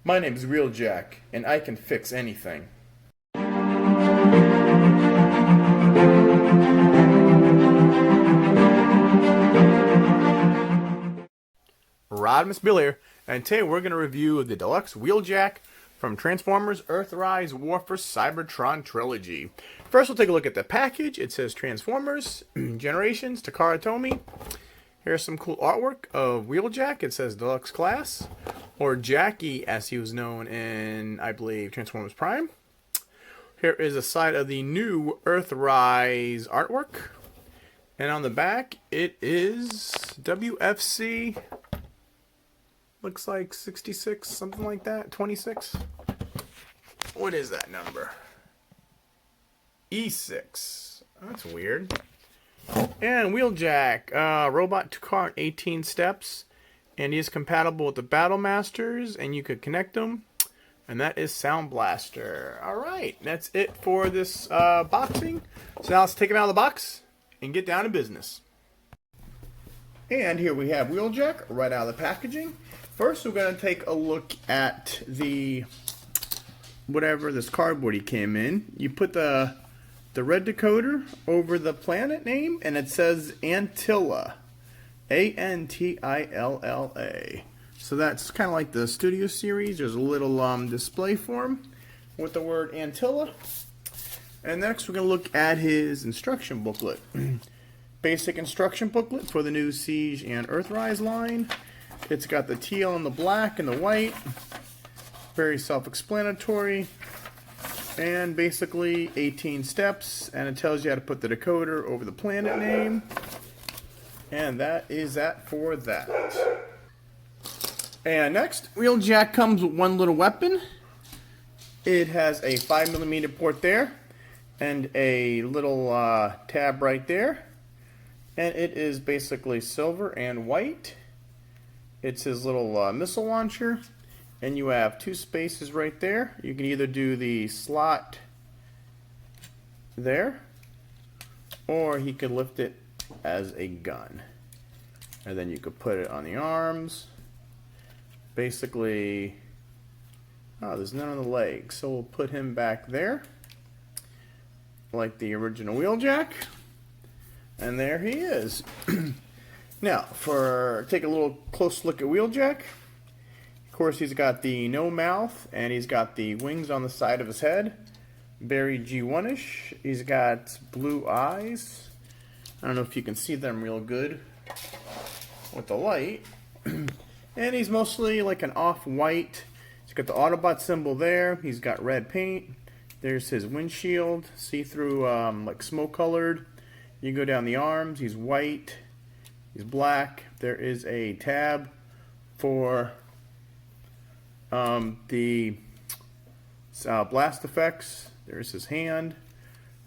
My name's Wheeljack, and I can fix anything. Rodimusbill here, and today we're going to review the Deluxe Wheeljack from Transformers Earthrise Warfare Cybertron Trilogy. First, we'll take a look at the package. It says Transformers, Generations, Takara Tomy. Here's some cool artwork of Wheeljack. It says Deluxe Class, or Jackie as he was known in, I believe, Transformers Prime. Here is a side of the new Earthrise artwork. And on the back, it is WFC, looks like 66, something like that, 26. What is that number? E6. That's weird. And Wheeljack, robot to car 18 steps, and he is compatible with the battlemasters, and you could connect them. And that is Sound Blaster. All right, that's it for this boxing. So now let's take him out of the box and get down to business. And here we have Wheeljack right out of the packaging. First, we're going to take a look at the whatever this cardboard he came in. You put the red decoder over the planet name, and it says Antilla, A-N-T-I-L-L-A. So that's kind of like the Studio Series. There's a little display for him with the word Antilla. And next, we're going to look at his instruction booklet. Basic instruction booklet for the new Siege and Earthrise line. It's got the teal and the black and the white. Very self-explanatory. And basically 18 steps, and it tells you how to put the decoder over the planet name. And that is that for that. And next, Wheeljack comes with one little weapon. It has a 5mm port there, and a little tab right there. And it is basically silver and white. It's his little missile launcher. And you have two spaces right there. You can either do the slot there, or he could lift it as a gun. And then you could put it on the arms. Basically, there's none on the legs, so we'll put him back there, like the original Wheeljack. And there he is. Now, take a little close look at Wheeljack. Of course, he's got the no mouth, and he's got the wings on the side of his head. Very G1-ish. He's got blue eyes. I don't know if you can see them real good with the light. And he's mostly like an off-white. He's got the Autobot symbol there. He's got red paint. There's his windshield, see-through, like smoke-colored. You go down the arms. He's white. He's black. There is a tab for the blast effects. There's his hand,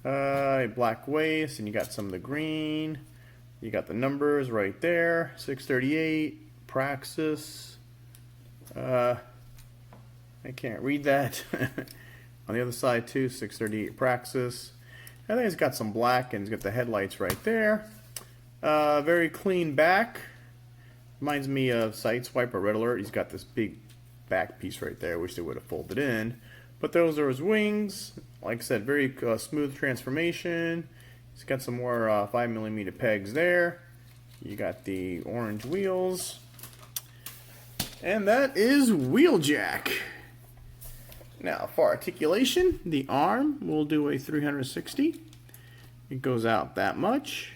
a black waist, and you got some of the green. You got the numbers right there, 638, Praxis. I can't read that. On the other side too, 638 Praxis. I think he's got some black, and he's got the headlights right there. Very clean back. Reminds me of Sideswipe or Red Alert. He's got this big back piece right there. I wish they would have folded in. But those are his wings. Like I said, very smooth transformation. He's got some more 5mm pegs there. You got the orange wheels. And that is Wheeljack. Now, for articulation, the arm will do a 360. It goes out that much.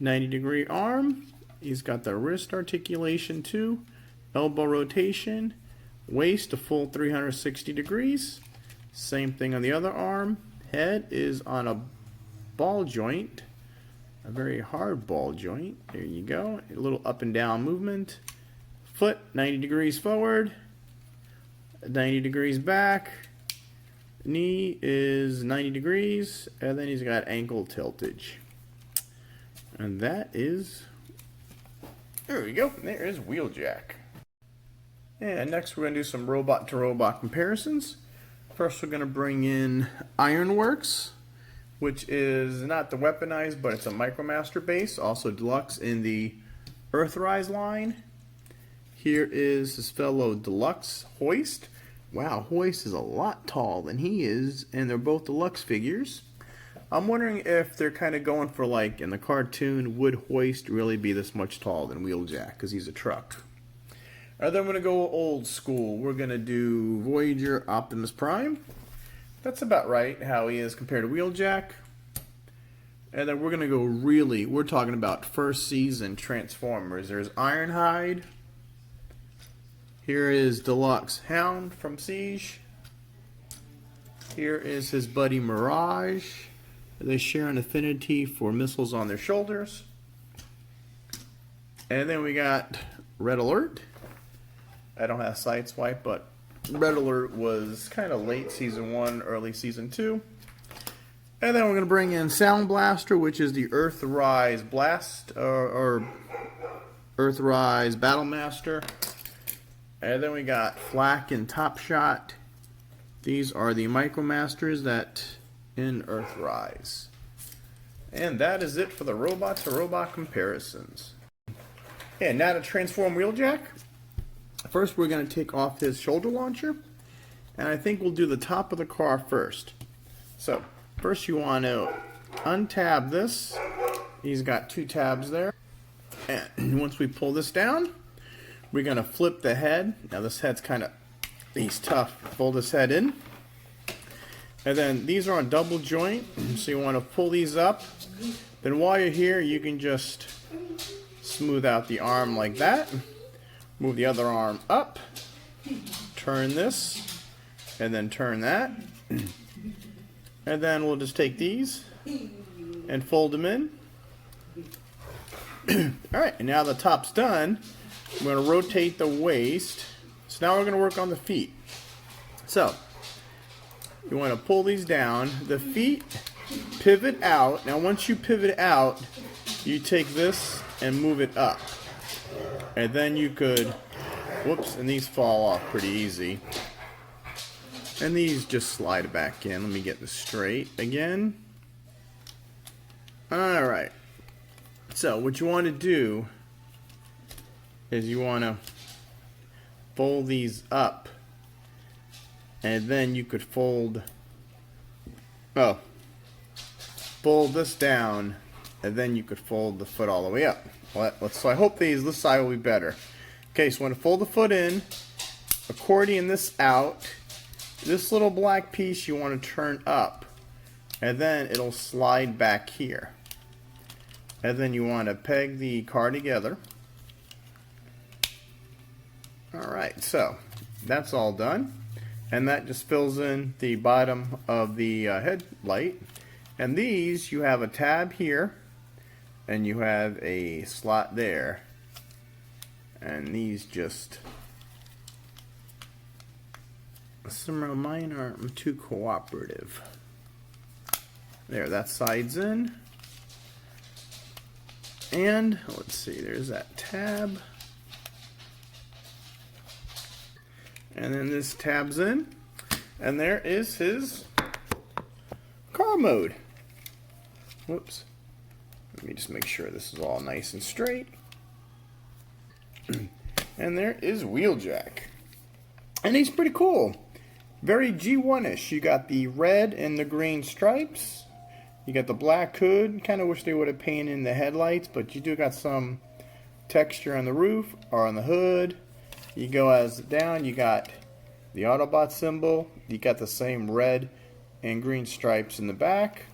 90-degree arm. He's got the wrist articulation too. Elbow rotation. Waist a full 360 degrees. Same thing on the other arm. Head is on a ball joint. A very hard ball joint. There you go. A little up and down movement. Foot 90 degrees forward. 90 degrees back. Knee is 90 degrees. And then he's got ankle tiltage. And that is... There we go. There is Wheeljack. And next we're going to do some robot-to-robot comparisons. First we're going to bring in Ironworks, which is not the weaponized, but it's a Micromaster base, also deluxe in the Earthrise line. Here is his fellow Deluxe Hoist. Wow, Hoist is a lot taller than he is, and they're both Deluxe figures. I'm wondering if they're kind of going for, like, in the cartoon, would Hoist really be this much taller than Wheeljack, because he's a truck. Alright, then I'm going to go old school. We're going to do Voyager Optimus Prime. That's about right, how he is compared to Wheeljack. And then we're going to go really, we're talking about first season Transformers. There's Ironhide. Here is Deluxe Hound from Siege. Here is his buddy Mirage. They share an affinity for missiles on their shoulders. And then we got Red Alert. I don't have Sideswipe, but Red Alert was kind of late season 1, early season 2. And then we're going to bring in Sound Blaster, which is the Earthrise or Earthrise Battlemaster. And then we got Flak and Top Shot. These are the Micromasters that in Earthrise. And that is it for the robot to robot comparisons. And now to transform Wheeljack. First we're going to take off his shoulder launcher. And I think we'll do the top of the car first. So first you want to untab this. He's got 2 tabs there. And once we pull this down, we're going to flip the head. Now this head's kind of, he's tough. Fold this head in. And then these are on double joint. So you want to pull these up. Then while you're here, you can just smooth out the arm like that. Move the other arm up. Turn this. And then turn that. And then we'll just take these and fold them in. Alright, and now the top's done. We're going to rotate the waist. So now we're going to work on the feet. So, you want to pull these down. The feet pivot out. Now once you pivot out, you take this and move it up. And then you could, whoops, and these fall off pretty easy. And these just slide back in. Let me get this straight again. Alright. So what you want to do is you want to fold these up, and then you could fold this down, and then you could fold the foot all the way up. So I hope this side will be better. Okay, so you want to fold the foot in, accordion this out. This little black piece you want to turn up, and then it'll slide back here. And then you want to peg the car together. Alright, so that's all done. And that just fills in the bottom of the headlight. And these, you have a tab here, and you have a slot there. And these just, some of mine aren't too cooperative. There, that sides in. And let's see, there's that tab. And then this tabs in. And there is his car mode. Whoops. Let me just make sure this is all nice and straight. And there is Wheeljack. And he's pretty cool. Very G1-ish. You got the red and the green stripes. You got the black hood. Kind of wish they would have painted in the headlights, but you do got some texture on the roof or on the hood. You go as down, you got the Autobot symbol. You got the same red and green stripes in the back.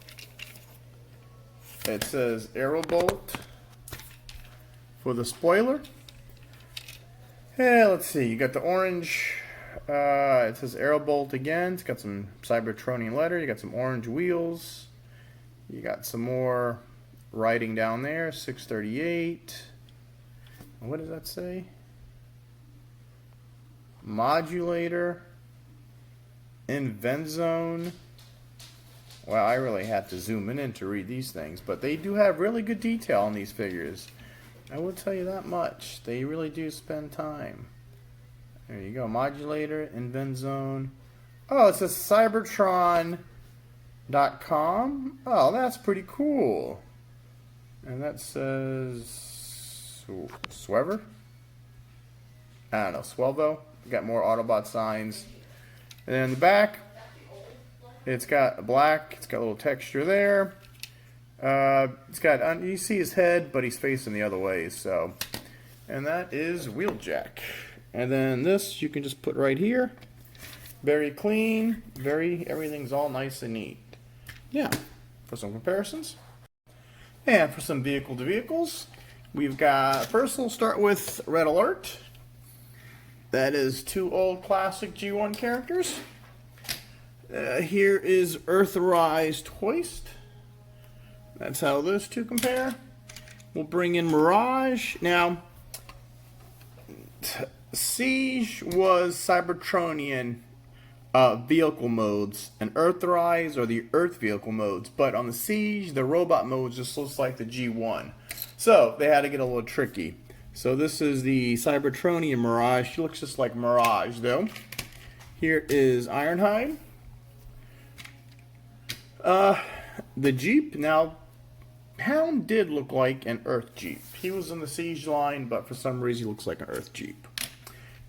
It says Aerobolt for the spoiler. Yeah, let's see. You got the orange. It says Aerobolt again. It's got some Cybertronian letter. You got some orange wheels. You got some more writing down there. 638. What does that say? Modulator. Invent zone. Well, I really have to zoom in to read these things, but they do have really good detail on these figures. I will tell you that much. They really do spend time. There you go. Modulator, invent zone. Oh, it says Cybertron.com. Oh, that's pretty cool. And that says Swever. I don't know, Swelvo. Got more Autobot signs. And then in the back, it's got black. It's got a little texture there. It's got, you see his head, but he's facing the other way. So, and that is Wheeljack. And then this you can just put right here. Very clean. Everything's all nice and neat. Yeah. For some comparisons. And for some vehicle to vehicles, we've got, first we'll start with Red Alert. That is 2 old classic G1 characters. Here is Earthrise Hoist. That's how those two compare. We'll bring in Mirage. Now, Siege was Cybertronian vehicle modes, and Earthrise are the Earth vehicle modes. But on the Siege, the robot mode just looks like the G1. So they had to get a little tricky. So this is the Cybertronian Mirage. She looks just like Mirage, though. Here is Ironhide. The Jeep. Now, Hound did look like an Earth Jeep. He was in the Siege line, but for some reason he looks like an Earth Jeep.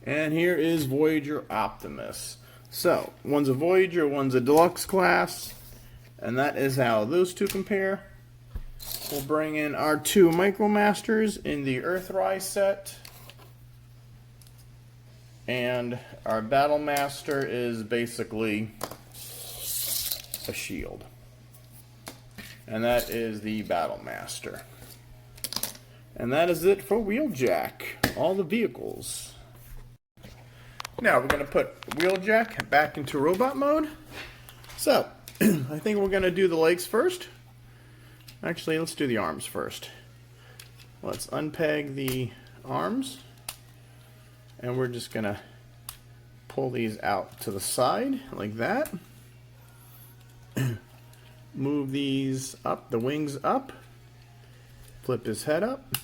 And here is Voyager Optimus. So, one's a Voyager, one's a Deluxe class. And that is how those two compare. We'll bring in our 2 Micromasters in the Earthrise set. And our Battlemaster is basically a shield. And that is the Battlemaster. And that is it for Wheeljack. All the vehicles. Now we're going to put Wheeljack back into robot mode. So, I think we're going to do the legs first. Actually, let's do the arms first. Let's unpeg the arms. And we're just going to pull these out to the side like that. Move these up, the wings up. Flip his head up.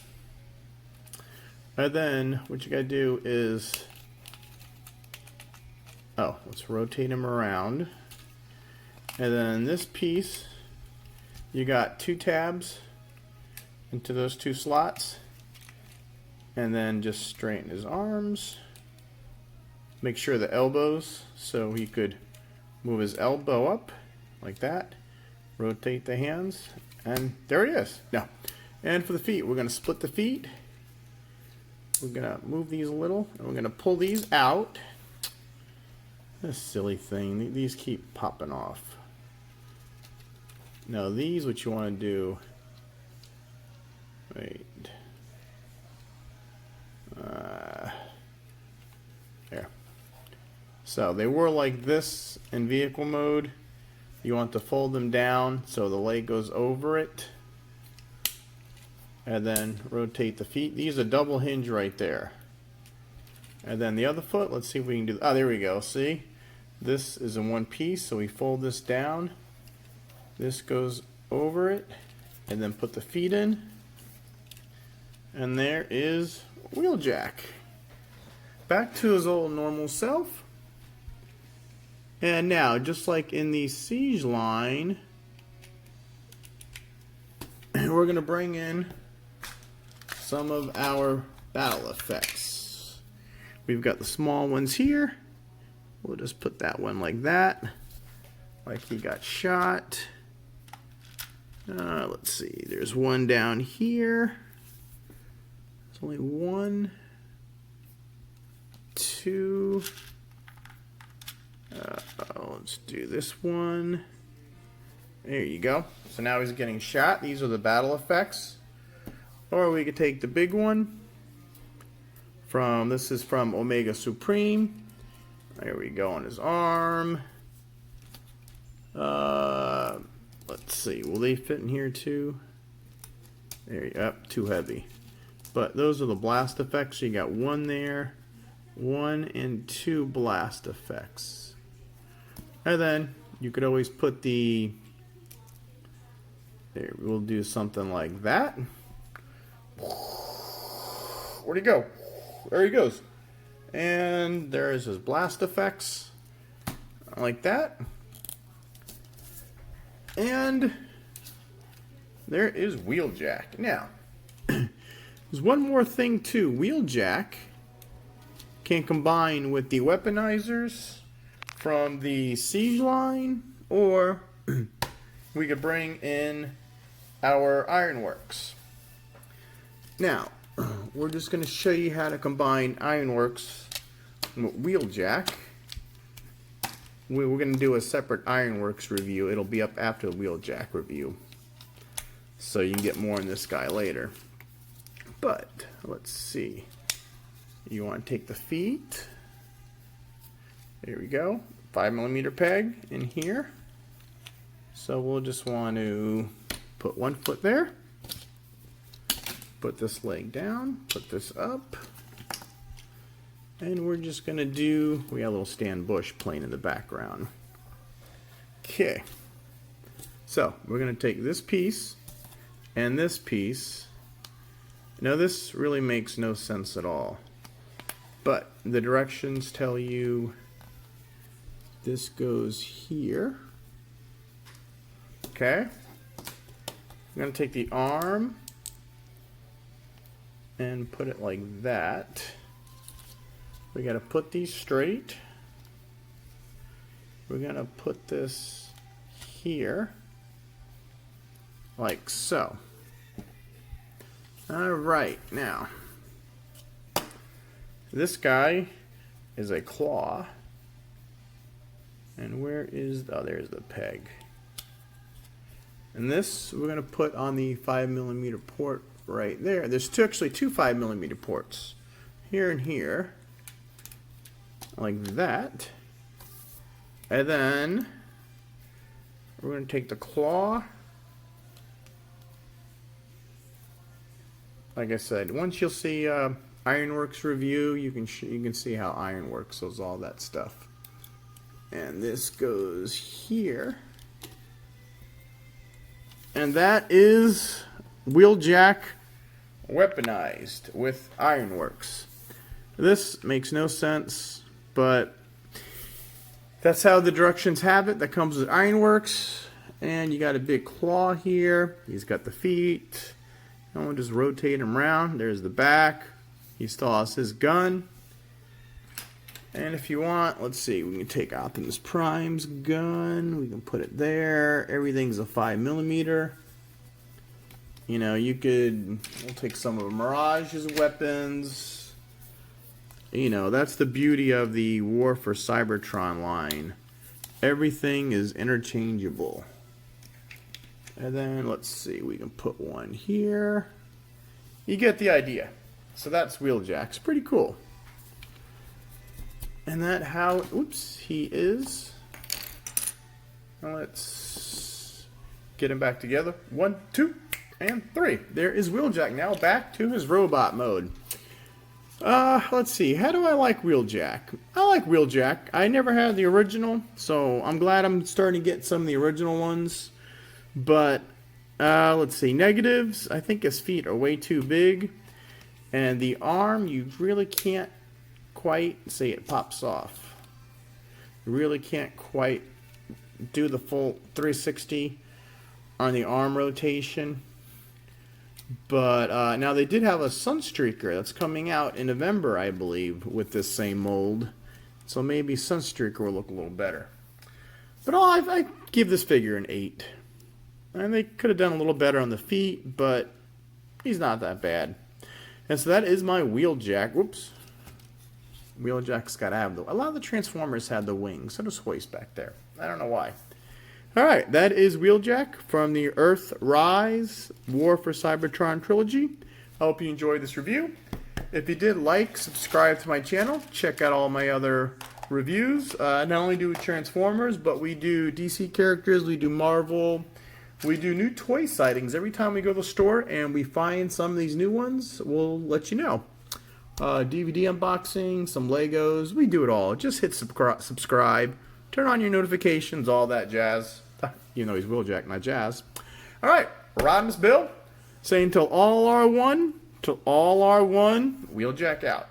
And then what you got to do is, let's rotate him around. And then this piece, you got 2 tabs into those 2 slots. And then just straighten his arms. Make sure the elbows, so he could move his elbow up like that. Rotate the hands, and there he is. Now, and for the feet, we're going to split the feet. We're going to move these a little, and we're going to pull these out. This silly thing, these keep popping off. Now these, what you want to do, wait, there. So they were like this in vehicle mode. You want to fold them down so the leg goes over it. And then rotate the feet. These are double hinge right there. And then the other foot, let's see if we can do, there we go, see? This is in one piece, so we fold this down. This goes over it, and then put the feet in. And there is Wheeljack. Back to his old normal self. And now, just like in the Siege line, we're going to bring in some of our battle effects. We've got the small ones here. We'll just put that one like that. Like he got shot. Let's see. There's one down here. There's only 1, 2. Let's do this one. There you go. So now he's getting shot. These are the battle effects. Or we could take the big one. This is from Omega Supreme. There we go on his arm. Let's see. Will they fit in here too? There you go. Too heavy. But those are the blast effects. So you got 1 there. 1 and 2 blast effects. And then you could always put the, there, we'll do something like that. Where'd he go? There he goes. And there's his blast effects. Like that. And there is Wheeljack. Now, there's one more thing too. Wheeljack can combine with the weaponizers from the Siege line, or we could bring in our ironworks. Now, we're just going to show you how to combine ironworks with Wheeljack. We're going to do a separate ironworks review. It'll be up after the Wheeljack review, so you can get more on this guy later. But let's see. You want to take the feet. There we go. 5mm peg in here. So we'll just want to put one foot there. Put this leg down. Put this up. And we're just going to do, we got a little Stan Bush playing in the background. Okay. So we're going to take this piece and this piece. Now this really makes no sense at all. But the directions tell you this goes here. Okay. I'm going to take the arm and put it like that. We got to put these straight. We're going to put this here like so. Alright, now this guy is a claw. And where is the, oh, there's the peg. And this we're going to put on the 5mm port right there. There's actually two 5mm ports, here and here, like that. And then we're going to take the claw. Like I said, once you'll see Ironworks review, you can see how Ironworks does all that stuff. And this goes here. And that is Wheeljack weaponized with Ironworks. This makes no sense, but that's how the directions have it. That comes with Ironworks. And you got a big claw here. He's got the feet. And we'll just rotate him around. There's the back. He still has his gun. And if you want, let's see, we can take Optimus Prime's gun. We can put it there. Everything's a 5mm. You know, we'll take some of Mirage's weapons. You know, that's the beauty of the War for Cybertron line. Everything is interchangeable. And then, let's see, we can put one here. You get the idea. So that's Wheeljack. It's pretty cool. And that how, oops, he is. Now let's get him back together. 1, 2, and 3. There is Wheeljack now back to his robot mode. Let's see. How do I like Wheeljack? I like Wheeljack. I never had the original, so I'm glad I'm starting to get some of the original ones. But, let's see. Negatives. I think his feet are way too big. And the arm, you really can't quite see it pops off. You really can't quite do the full 360 on the arm rotation. But now they did have a Sunstreaker that's coming out in November, I believe, with this same mold. So maybe Sunstreaker will look a little better. But I give this figure an 8. And they could have done a little better on the feet, but he's not that bad. And so that is my Wheeljack. Whoops. Wheeljack's got to have a lot of the Transformers had the wings. So does Hoist back there. I don't know why. Alright, that is Wheeljack from the Earthrise War for Cybertron Trilogy. I hope you enjoyed this review. If you did, like, subscribe to my channel. Check out all my other reviews. Not only do we Transformers, but we do DC characters, we do Marvel. We do new toy sightings every time we go to the store and we find some of these new ones. We'll let you know. DVD unboxing, some Legos. We do it all. Just hit subscribe. Turn on your notifications, all that jazz. You know he's Wheeljack, not Jazz. Alright, Rodimusbill saying till all are one, Wheeljack out.